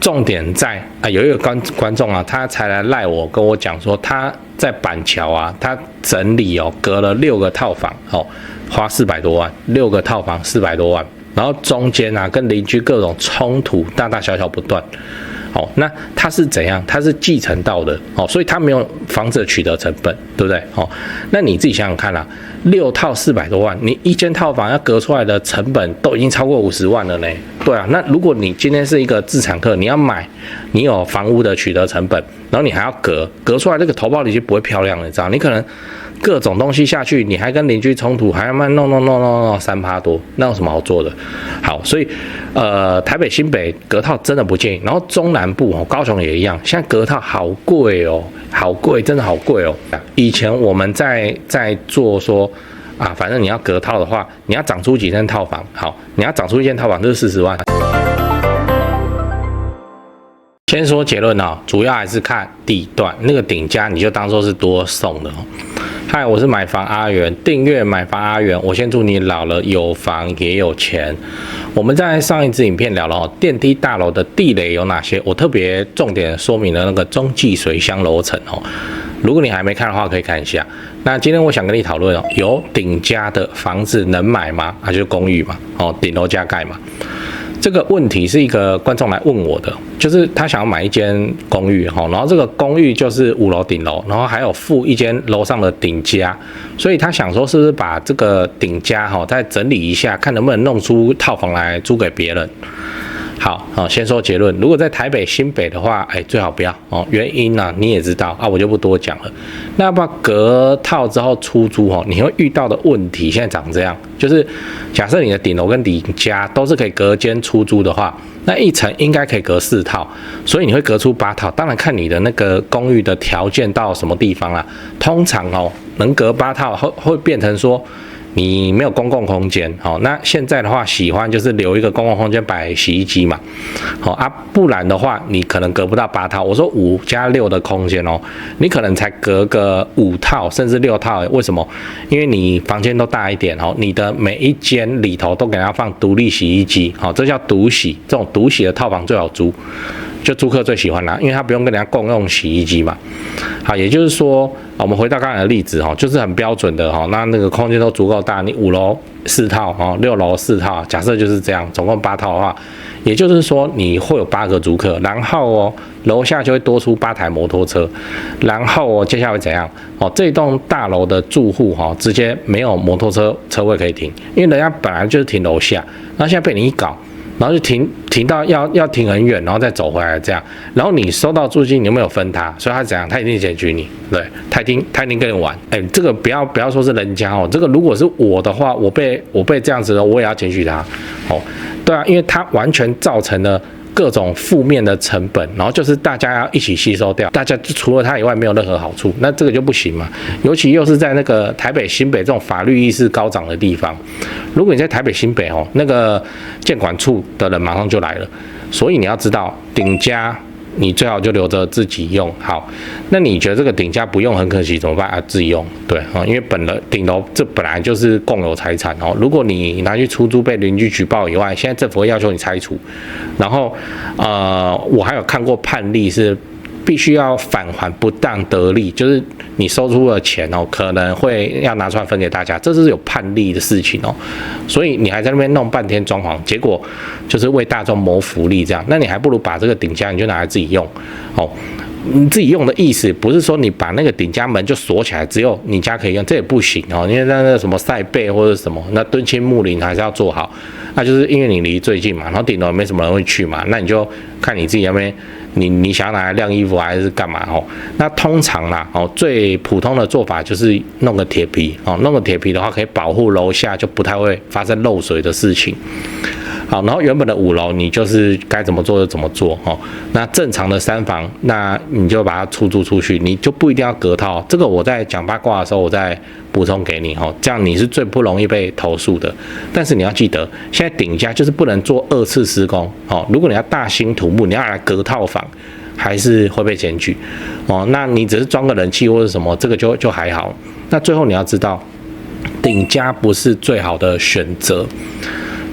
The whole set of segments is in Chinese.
重点在有一个观众啊，他才来赖我跟我讲说，他在板桥啊，他整理隔了6个套房花400多万，6个套房400多万，然后中间啊跟邻居各种冲突大大小小不断。那他是怎样？他是继承到的所以他没有房子的取得成本，对不对？那你自己想想看啦，6套400多万，你一间套房要隔出来的成本都已经超过50万了呢。对啊，那如果你今天是一个自产客，你要买，你有房屋的取得成本，然后你还要隔出来，这个投报率就不会漂亮了，你知道？你可能各种东西下去，你还跟邻居冲突，还要慢弄3%多，那有什么好做的？好，所以台北新北隔套真的不建议，然后中南部高雄也一样，现在隔套好贵好贵，真的好贵以前我们在做说反正你要隔套的话，你要长出几间套房，好，你要长出一间套房就是40万。先说结论主要还是看地段，那个顶家你就当做是多送的嗨，我是买房阿元，订阅买房阿元。我先祝你老了有房也有钱。我们在上一支影片聊了电梯大楼的地雷有哪些，我特别重点说明了那个中继水箱楼层如果你还没看的话，可以看一下。那今天我想跟你讨论有顶家的房子能买吗？就是公寓嘛，顶楼加盖嘛。这个问题是一个观众来问我的，就是他想要买一间公寓然后这个公寓就是5楼顶楼，然后还有附一间楼上的顶家，所以他想说是不是把这个顶家再整理一下，看能不能弄出套房来租给别人。好，先说结论，如果在台北新北的话，最好不要原因你也知道我就不多讲了。那要不要隔套之后出租你会遇到的问题现在长这样，就是假设你的顶楼跟顶家都是可以隔间出租的话，那一层应该可以隔4套，所以你会隔出8套。当然看你的那个公寓的条件到什么地方啦，通常能隔8套会变成说你没有公共空间，那现在的话喜欢就是留一个公共空间摆洗衣机嘛，不然的话你可能隔不到8套。我说5加6的空间你可能才隔个5套甚至6套。为什么？因为你房间都大一点你的每一间里头都给它放独立洗衣机，这叫独洗。这种独洗的套房最好租，就租客最喜欢啦，因为他不用跟人家共用洗衣机嘛。好，也就是说我们回到刚才的例子就是很标准的那个空间都足够大，你5楼4套6楼4套，假设就是这样，总共8套的话，也就是说你会有8个租客，然后楼下就会多出8台摩托车，然后接下来会怎样这栋大楼的住户直接没有摩托车车位可以停，因为人家本来就是停楼下，然后现在被你一搞，然后就停到要停很远，然后再走回来这样，然后你收到租金，你有没有分他？所以他怎样？他一定检举你，对，他一定跟你玩。这个不要说是人家这个如果是我的话，我被这样子的，我也要检举他对啊，因为他完全造成了各种负面的成本，然后就是大家要一起吸收掉，大家就除了他以外没有任何好处，那这个就不行嘛。尤其又是在那个台北新北这种法律意识高涨的地方，如果你在台北新北那个建管处的人马上就来了，所以你要知道顶家你最好就留着自己用。好，那你觉得这个顶家不用很可惜怎么办自己用，对因为顶楼这本来就是共有财产如果你拿去出租被邻居举报以外，现在政府会要求你拆除，然后我还有看过判例是必须要返还不当得利，就是你收出的钱可能会要拿出来分给大家，这是有判例的事情所以你还在那边弄半天装潢，结果就是为大众谋福利这样，那你还不如把这个顶家你就拿来自己用你自己用的意思不是说你把那个顶家门就锁起来，只有你家可以用，这也不行因为那个什么晒背或者什么，那敦亲睦邻还是要做好。那就是因为你离最近嘛，然后顶楼没什么人会去嘛，那你就看你自己那边，你想要拿来晾衣服还是干嘛那通常啦最普通的做法就是弄个铁皮弄个铁皮的话可以保护楼下，就不太会发生漏水的事情。好，然后原本的5楼你就是该怎么做就怎么做那正常的3房，那你就把它出租出去，你就不一定要隔套。这个我在讲八卦的时候我再补充给你这样你是最不容易被投诉的。但是你要记得，现在顶家就是不能做2次施工如果你要大兴土木，你要来隔套房，还是会被检举那你只是装个冷气或者什么，这个就还好。那最后你要知道，顶家不是最好的选择。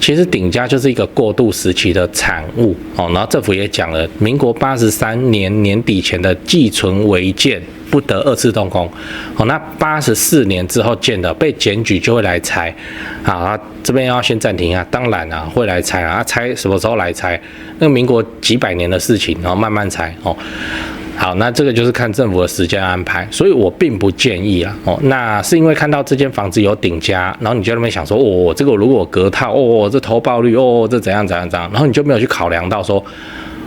其实顶加就是一个过渡时期的产物哦，然后政府也讲了，民国83年年底前的寄存违建不得二次动工，哦，那84年之后建的被检举就会来拆，啊，这边要先暂停啊，当然啊会来拆啊，拆什么时候来拆？那个民国几百年的事情，然后慢慢拆哦。好，那这个就是看政府的时间安排，所以我并不建议啊。哦，那是因为看到这间房子有顶加，然后你就在那边想说，哦，这个如果隔套，哦，这投报率，哦，这怎样，然后你就没有去考量到说，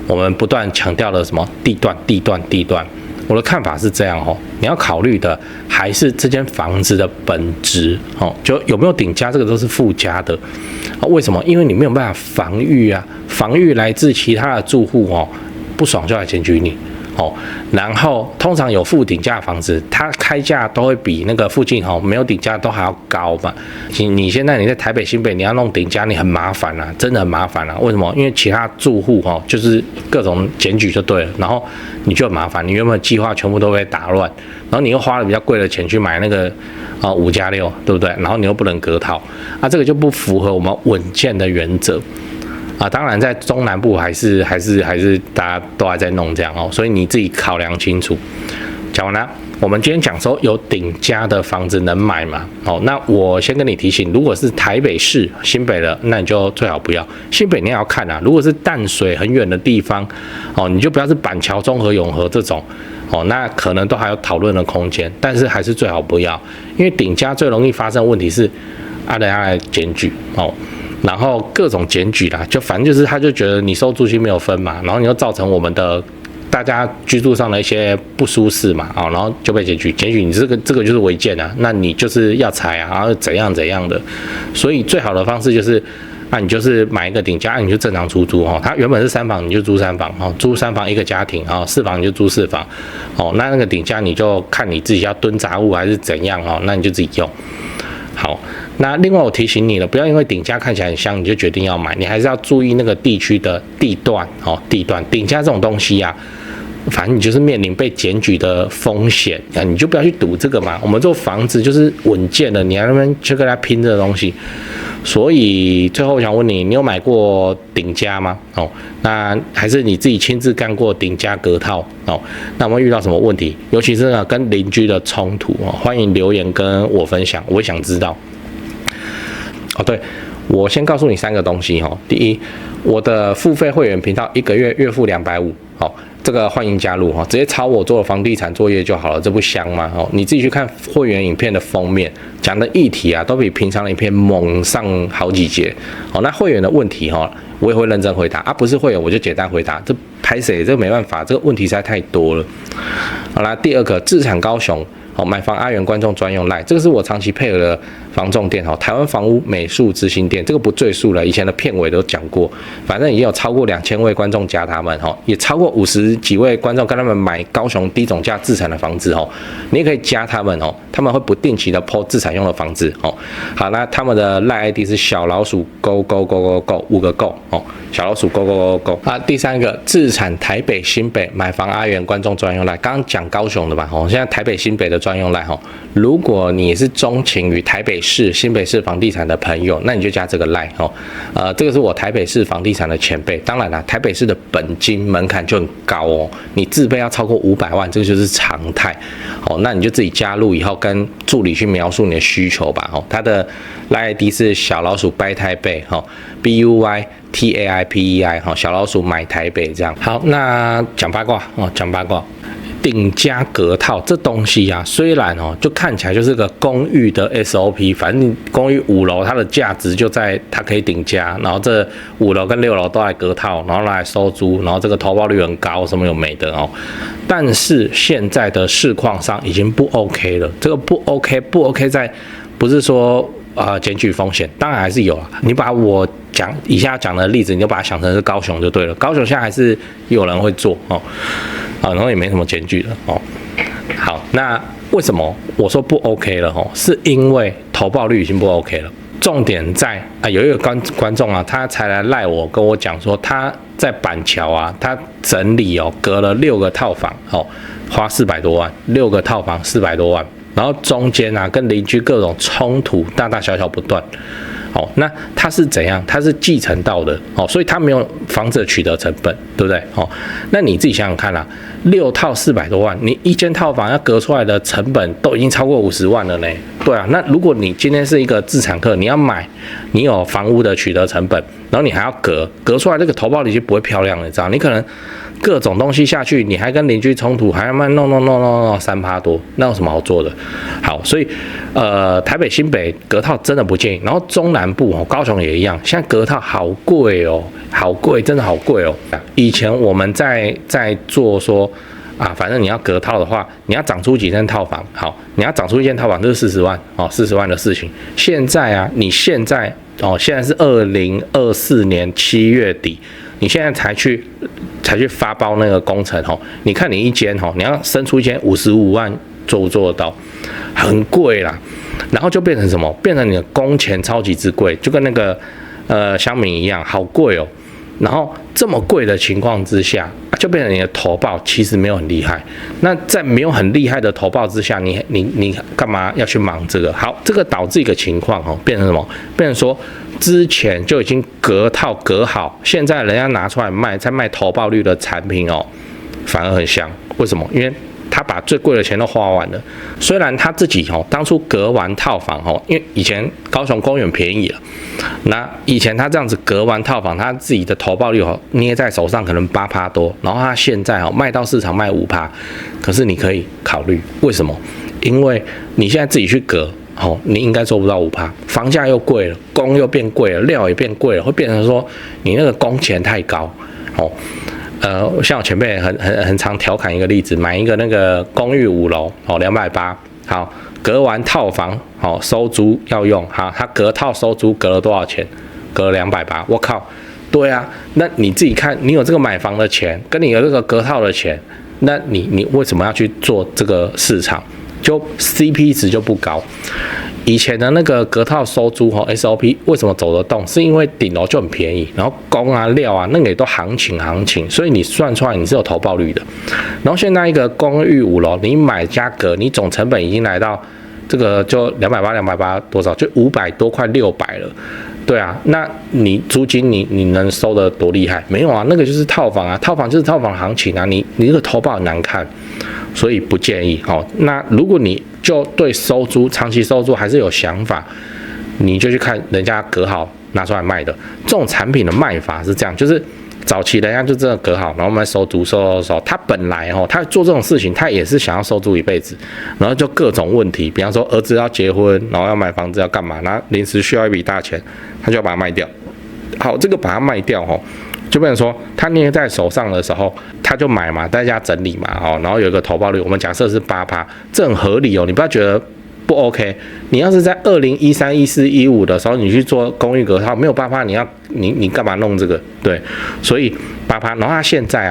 我们不断强调的什么地段。我的看法是这样哦，你要考虑的还是这间房子的本质哦，就有没有顶加，这个都是附加的。为什么？因为你没有办法防御啊，防御来自其他的住户哦，不爽就来检举你。哦，然后通常有附顶价的房子，它开价都会比那个附近没有顶价都还要高嘛。你现在你在台北新北你要弄顶价，你很麻烦啊，真的很麻烦啊。为什么？因为其他住户就是各种检举就对了，然后你就很麻烦，你原本计划全部都被打乱，然后你又花了比较贵的钱去买那个5+6，对不对？然后你又不能隔套，这个就不符合我们稳健的原则。当然在中南部还是大家都还在弄这样哦，所以你自己考量清楚。讲完了，我们今天讲说有顶加的房子能买吗？哦，那我先跟你提醒，如果是台北市新北的，那你就最好不要。新北你也要看啊，如果是淡水很远的地方，哦，你就不要是板桥、中和、永和这种，哦，那可能都还有讨论的空间，但是还是最好不要，因为顶加最容易发生的问题是人家来检举哦。然后各种检举啦，就反正就是他就觉得你收租金没有分嘛，然后你又造成我们的大家居住上的一些不舒适嘛，然后就被检举你这个就是违建啊，那你就是要拆啊，然后怎样的，所以最好的方式就是你就是买一个顶加，你就正常出租它原本是3房你就租3房租3房一个家庭4房你就租4房那个顶加你就看你自己要蹲杂物还是怎样那你就自己用。好，那另外我提醒你了，不要因为顶加看起来很香，你就决定要买，你还是要注意那个地区的地段顶加这种东西啊，反正你就是面临被检举的风险你就不要去赌这个嘛。我们做房子就是稳健的，你还那边去跟他拼这个东西。所以最后我想问你，你有买过顶加吗？那还是你自己亲自干过顶加隔套那我们遇到什么问题？尤其是跟邻居的冲突欢迎留言跟我分享，我也想知道。对，我先告诉你3个东西第一，我的付费会员频道1个月月付250这个欢迎加入直接抄我做的房地产作业就好了，这不香吗？你自己去看会员影片的封面，讲的议题都比平常的影片猛上好几节那会员的问题我也会认真回答不是会员我就简单回答，这拍谁这个没办法，这个问题实在太多了。好啦，第二个，自产高雄买房阿元观众专用赖，这个是我长期配合的房仲店台湾房屋美术之星店，这个不赘述了，以前的片尾都讲过，反正也有超过2000位观众加他们也超过50几位观众跟他们买高雄低总价自产的房子你也可以加他们他们会不定期的 po 自产用的房子好，那他们的赖 ID 是小老鼠勾勾勾勾勾5个勾小老鼠勾勾勾勾勾第三个，自产台北新北买房阿元观众专用赖，刚刚讲高雄的嘛现在台北新北的专用赖如果你是钟情于台北市新北市房地产的朋友，那你就加这个赖这个是我台北市房地产的前辈，当然啦，台北市的本金门槛就很高你自备要超过500万，这个就是常态那你就自己加入以后跟助理去描述你的需求吧他的赖 ID 是小老鼠掰台北BUYTAIPEI 小老鼠买台北这样。好，那讲八卦顶加隔套这东西虽然就看起来就是个公寓的 SOP， 反正公寓5楼它的价值就在它可以顶加，然后这5楼跟6楼都来隔套，然后来收租，然后这个投报率很高，什么有没的但是现在的市况上已经不 OK 了，这个不 OK 在不是说检举风险，当然还是有你把我以下讲的例子，你就把它想成是高雄就对了。高雄现在还是有人会做然后也没什么检举了好，那为什么我说不 OK 了是因为投报率已经不 OK 了。重点在有一个观众他才来赖我，跟我讲说他在板桥他整理隔了6个套房花400多万，6个套房400多万，然后中间跟邻居各种冲突大大小小不断哦，那它是怎样？它是继承到的哦，所以它没有房子的取得成本，对不对？哦，那你自己想想看啦，6套400多万，你一间套房要隔出来的成本都已经超过50万了呢。对啊，那如果你今天是一个自产客，你要买，你有房屋的取得成本，然后你还要隔出来，这个投报率就不会漂亮了，你知道？你可能各种东西下去，你还跟邻居冲突，还要慢弄3%多，那有什么好做的？好，所以台北新北隔套真的不建议，然后中南部哦，高雄也一样，现在隔套好贵哦，好贵，真的好贵哦。以前我们在做说啊，反正你要隔套的话，你要长出几间套房，好，你要长出一间套房就是40万哦，40万的事情。现在啊，你现在现在是2024年7月底，你现在才去发包那个工程哦，你看你一间你要生出一间55万，做不做得到？很贵啦，然后就变成什么？变成你的工钱超级之贵，就跟那个香米一样，好贵哦。然后这么贵的情况之下，就变成你的投报其实没有很厉害。那在没有很厉害的投报之下，你干嘛要去忙这个？好，这个导致一个情况变成什么？变成说之前就已经隔套隔好，现在人家拿出来卖，在卖投报率的产品反而很香。为什么？因为他把最贵的钱都花完了，虽然他自己当初隔完套房因为以前高雄公园便宜了，那以前他这样子隔完套房，他自己的投报率捏在手上可能8%多，然后他现在卖到市场卖5%，可是你可以考虑为什么？因为你现在自己去隔你应该做不到5%，房价又贵了，工又变贵了，料也变贵了，会变成说你那个工钱太高像我前辈很常调侃一个例子，买一个那个公寓5楼280，好，隔完套房收租要用，好，他隔套收租隔了多少钱？隔了280，我靠，对啊，那你自己看，你有这个买房的钱，跟你有这个隔套的钱，那你为什么要去做这个市场？就 CP 值就不高。以前的那个隔套收租SOP 为什么走得动？是因为顶楼就很便宜，然后工啊料啊那个也都行情，所以你算出来你是有投报率的。然后现在一个公寓5楼，你买加隔，你总成本已经来到这个就280多少，就500多快600了。对啊，那你租金你能收得多厉害？没有啊，那个就是套房啊，套房就是套房行情啊，你这个投报很难看，所以不建议。那如果你就对收租长期收租还是有想法，你就去看人家隔好拿出来卖的这种产品的卖法是这样，就是早期人家就真的隔好，然后卖收租收，他本来他做这种事情，他也是想要收租一辈子，然后就各种问题，比方说儿子要结婚，然后要买房子要干嘛，然后临时需要一笔大钱，他就要把它卖掉。好，这个把它卖掉就变成说他捏在手上的时候，他就买嘛，在家整理嘛然后有一个投报率，我们假设是8%，这很合理你不要觉得不 OK。你要是在2013、14、15的时候，你去做公寓隔套，没有8%，你干嘛弄这个？对，所以8%，然后他现在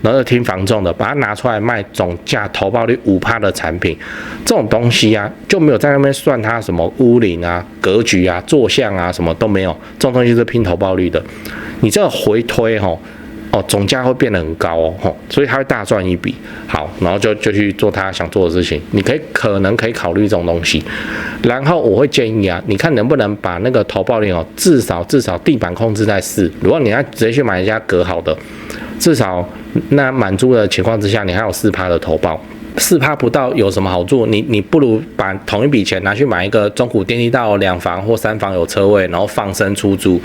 然后听房仲的，把它拿出来卖，总价投报率5%的产品，这种东西啊，就没有在那边算它什么屋龄啊、格局啊、坐向啊，什么都没有，这种东西是拼投报率的。你这个回推总价会变得很高所以他会大赚一笔。好，然后就去做他想做的事情。你可能可以考虑这种东西。然后我会建议啊，你看能不能把那个投报率至少地板控制在4。如果你要直接去买一家隔好的，至少那满租的情况之下，你还有4%的投报。4%不到有什么好处？你不如把同一笔钱拿去买一个中古电梯大楼2房或3房有车位，然后放生出租，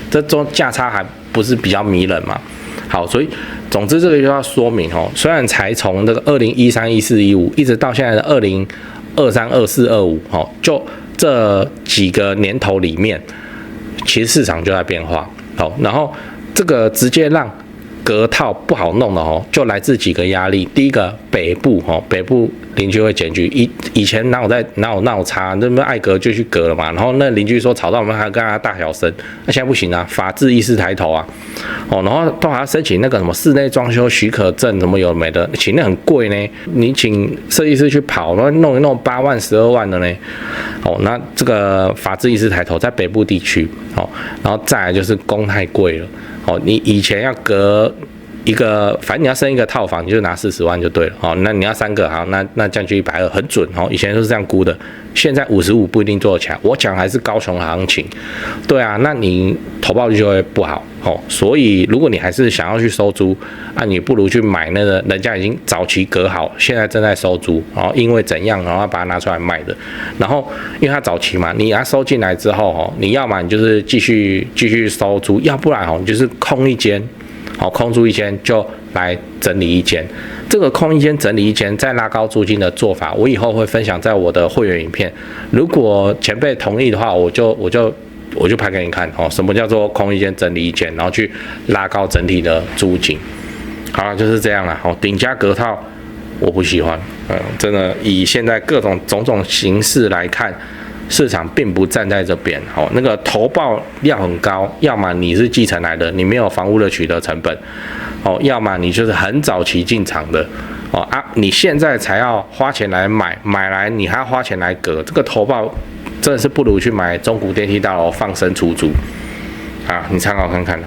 这中价差还不是比较迷人吗？好，所以总之这个就要说明虽然才从这个2013、14、15一直到现在的2023、24、25就这几个年头里面，其实市场就在变化。好，然后这个直接让隔套不好弄的就来自几个压力。第一个，北部邻居会检举，以前哪有闹差，那么爱隔就去隔了嘛。然后那邻居说吵到我们还跟他大小声，那现在不行啊，法治意识抬头啊，然后都还要申请那个什么室内装修许可证，什么有没的，请那很贵呢。你请设计师去跑，然后弄一弄8万、12万的呢。那这个法治意识抬头在北部地区，然后再来就是工太贵了。你以前要隔一个，反正你要生一个套房，你就拿40万就对了。哦，那你要3个，好，那这样就120，很准哦。以前都是这样估的，现在55不一定做得起来。我讲还是高雄行情，对啊，那你投报率就会不好。哦，所以如果你还是想要去收租，你不如去买那个人家已经早期隔好，现在正在收租，然后因为怎样，然后把它拿出来卖的。然后因为它早期嘛，你它收进来之后，你要么你就是继续收租，要不然你就是空一间。好，空租一间就来整理一间，这个空一间整理一间再拉高租金的做法，我以后会分享在我的会员影片。如果前辈同意的话，我就拍给你看哦，什么叫做空一间整理一间，然后去拉高整体的租金。好了，就是这样了。好，顶加隔套我不喜欢，真的以现在各种种形式来看。市场并不站在这边，那个投报要很高，要么你是继承来的，你没有房屋的取得成本，要么你就是很早期进场的，你现在才要花钱来买来你还要花钱来隔，这个投报真的是不如去买中古电梯大楼放生出租，你参考看看。